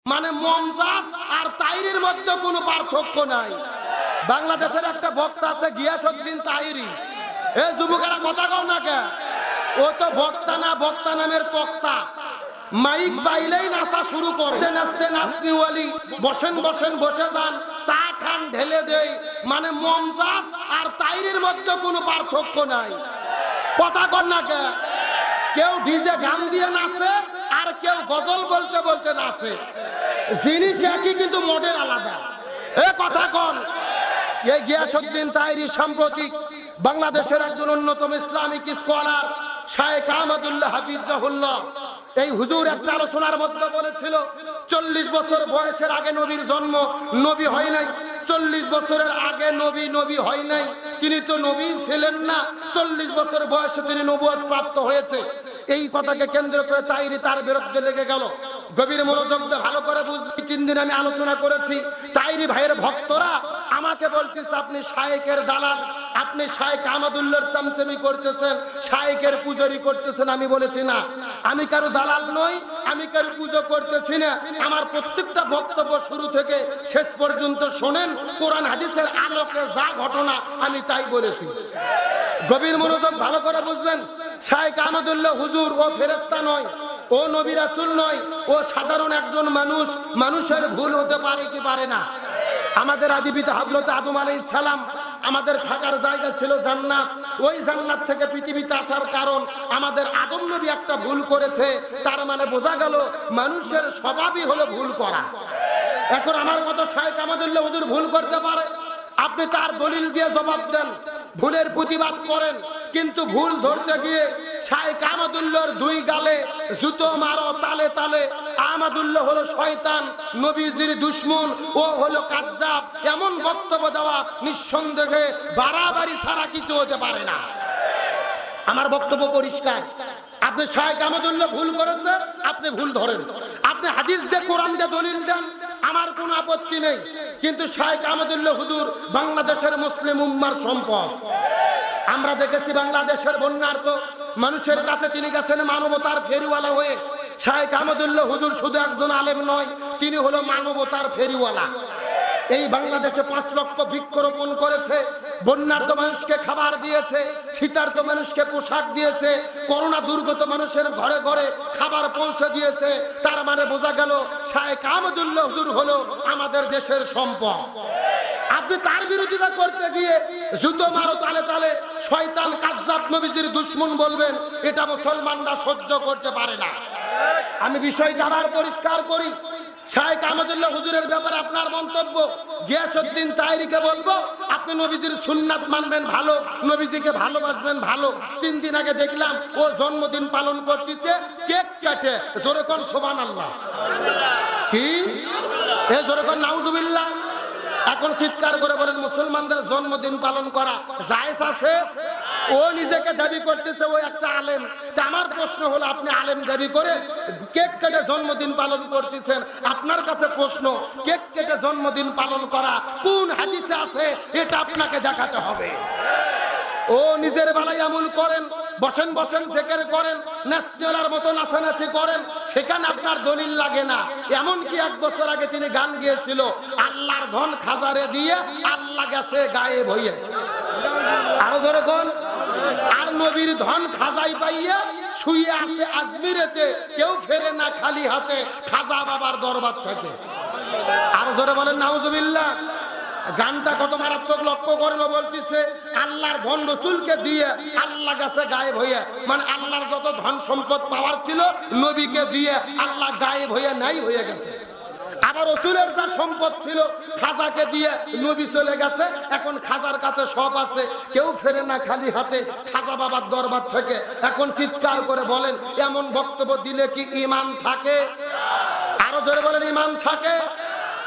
মানে মমতাজ আর তাহিরির মধ্যে কোনো পার্থক্য নাই। বাংলাদেশের একটা বক্তা আছে গিয়াসউদ্দিন তাহিরি। এই যুবকেরা কথা কও না কে? ও তো বক্তা না, বক্তা নামের তক্তা। মাইক বাইলেই নাচা শুরু করে, নাচতে নাচনিওয়ালি বসেন বসেন বসে যান, চা খান ঢেলে দেই। মানে মমতাজ আর তাহিরির মধ্যে কোনো পার্থক্য নাই। কথা কর না কে? কেউ ডিজে গান দিয়ে নাচে আর কেউ গজল বলতে বলতে নাচে। জিনিস একই কিন্তু মডেল আলাদা। এ কথা কন। এই গিয়াসউদ্দিন তাহিরি সাম্প্রতিক বাংলাদেশের একজন অন্যতম ইসলামিক স্কলার শায়েখ আহমদুল্লাহ হাফিজাহুল্লাহ, এই হুজুর একটা আলোচনার মধ্যে বলেছিল 40 বছর বয়সের আগে নবীর জন্ম, নবী হয় নাই। 40 বছরের আগে নবী হয় নাই। তিনি তো নবী ছিলেন না। 40 বছর বয়সে তিনি নবুয়ত প্রাপ্ত হয়েছে। এই কথাকে কেন্দ্র করে তাহিরি তার বিরুদ্ধে লেগে গেল। গভীর মনোযোগ দিয়ে ভালো করে বুঝবি। 3 দিন আমি আলোচনা করেছি। তাহিরি ভাইয়ের ভক্তরা আমাকে বলতেছে আপনি শায়েখের দালাল, আপনি শায়েখ আহমদুল্লাহর চামচামি করতেছেন, শায়েখের পূজারি করতেছেন। আমি বলেছি না, আমি কারো দালাল নই, আমি কারো পুজো করতেছি না। আমার প্রত্যেকটা বক্তব্য শুরু থেকে শেষ পর্যন্ত শোনেন, কোরআন হাদিসের আলোকে যা ঘটনা আমি তাই বলেছি। গভীর মনোযোগ ভালো করে বুঝবেন। শায়েখ আহমদুল্লাহ হুজুর ও ফেরেশতা নয়, ও নবী রাসূল নয়, ও সাধারণ একজন মানুষ। মানুষের ভুল হতে পারে কি পারে না? আমাদের আদি পিতা হযরত আদম আলাইহিস সালাম, আমাদের থাকার জায়গা ছিল জান্নাত। ওই জান্নাত থেকে পৃথিবীতে আসার কারণ আমাদের আদম নবী একটা ভুল করেছে। তার মানে বোঝা গেল মানুষের স্বভাবই হলো ভুল করা। এখন আমার মতো শায়েখ আহমদুল্লাহ হুজুর ভুল করতে পারে, আপনি তার দলিল দিয়ে জবাব দেন, ভুলের প্রতিবাদ করেন। কিন্তু ভুল ধরতে গিয়ে শায়েখ আহমদুল্লাহর 2 গালে জুতো মারো তালে তালে। আহমদুল্লাহ হলো শয়তান, নবীজির দুশমন, ও হলো কাজ্জাব, এমন বক্তব্য দেওয়া নিঃসন্দেহে বাড়াবাড়ি ছাড়া কিছু হতে পারে না। আমার বক্তব্য পরিষ্কার। আপনি শায়েখ আহমদুল্লাহ ভুল করেছে, আপনি ভুল ধরেন। আপনি হাদিস দিয়ে কোরআন দিয়ে দলিল দেন, আমার কোনো আপত্তি নেই। কিন্তু শায়েখ আহমদুল্লাহ হুজুর বাংলাদেশের মুসলিম উম্মার সম্পদ। আমরা দেখেছি বাংলাদেশের বন্যার্ত মানুষের কাছে তিনি গেছেন মানবতার ফেরিওয়ালা হয়ে। শায়েখ আহমদুল্লাহ হুজুর শুধু একজন আলেম নয়, তিনি হলো মানবতার ফেরিওয়ালা। এই বাংলাদেশে 5 লক্ষ বৃক্ষরোপণ করেছে, বন্যার্ত মানুষকে খাবার দিয়েছে, শীতার্ত মানুষকে পোশাক দিয়েছে, করোনা দুর্গত মানুষের ঘরে ঘরে খাবার পৌঁছে দিয়েছে। তার মানে বোঝা গেল শায়েখ আহমদুল্লাহ হুজুর হলো আমাদের দেশের সম্পদ। আপনি তার বিরোধিতা করতে গিয়ে জুতো মারো তালে তালে, শয়তান কাজ্জাব নবীজির দুশমন বলবেন, এটা মুসলমানরা সহ্য করতে পারে না। আমি বিষয়টা আবার পরিষ্কার করি। শায়েখ আহমদুল্লাহ হুজুরের ব্যাপারে আপনার মন্তব্য, গিয়াসউদ্দিন তাহিরিকে বলবো আপনি নবীজির সুন্নাত মানবেন ভালো, নবীজিকে ভালোবাসবেন ভালো। 3 দিন আগে দেখলাম ও জন্মদিন পালন করতেছে, কেক কাটে। জোরে কোন সুবহানাল্লাহ। কি এ জোরে কোন নাউজুবিল্লাহ। এখন চিৎকার করে বলেন মুসলমানদের জন্মদিন পালন করা জায়েজ আছে? ও নিজেকে দাবি করতেছে ও একটা আলেম। আমার প্রশ্ন হলো, আপনি আলেম দাবি করে কেক কেটে জন্মদিন পালন করতেছেন, আপনার কাছে প্রশ্ন, কেক কেটে জন্মদিন পালন করা কোন হাদিসে আছে এটা আপনাকে দেখাতে হবে। ও নিজের বেলায় আমল করেন, বসেন বসেন জিকির করেন, নাচনার মতো নাচানাচি করেন, সেখানে আপনার দলিল লাগে না। এমনকি 1 বছর আগে তিনি গান গিয়েছিল, আল্লাহর ধন খাজারে দিয়ে আল্লাহ গেছে গায়েব হয়ে। আরো ধরে কোন, আর নবীর ধন খাজাই পাইয়া শুয়ে আছে আজমিরেতে, কেউ ফেরে না খালি হাতে খাজা বাবার দরবার থেকে। আরো ধরে বলেন নাউজুবিল্লাহ। গানটা কত মারাত্মক লক্ষ্য করেন। বলতেছে আল্লাহর ধন রসুলকে দিয়ে আল্লাহ গেছে গায়েব হইয়া, মানে আল্লাহর যত ধন সম্পদ পাওয়ার ছিল নবীকে দিয়ে আল্লাহ গায়েব হইয়া নাই হয়ে গেছে। আবার রসুলের যা সম্পদ ছিল খাজাকে দিয়ে নবী চলে গেছে, এখন খাজার কাছে সব আছে, কেউ ফেরে না খালি হাতে খাজা বাবার দরবার থেকে। এখন চিৎকার করে বলেন এমন বক্তব্য দিলে কি ঈমান থাকে? আরো জোরে বলেন ঈমান থাকে?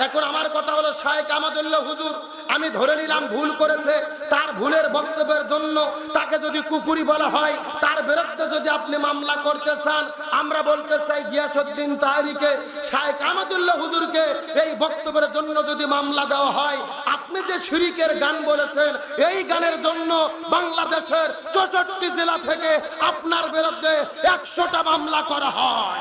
এখন আমার কথা হলো শায়েখ আহমদুল্লাহ হুজুর আমি ধরে নিলাম ভুল করেছে, তার ভুলের বক্তব্যের জন্য তাকে যদি কুফরি বলা হয়, তার বিরুদ্ধে যদি আপনি মামলা করতে চান, আমরা বলতে চাই গিয়াসউদ্দিন তাহিরিকে, শায়েখ আহমদুল্লাহ হুজুরকে এই বক্তব্যের জন্য যদি মামলা দেওয়া হয়, আপনি যে শিরকের গান বলেছেন এই গানের জন্য বাংলাদেশের 64 জেলা থেকে আপনার বিরুদ্ধে 100টা মামলা করা হয়।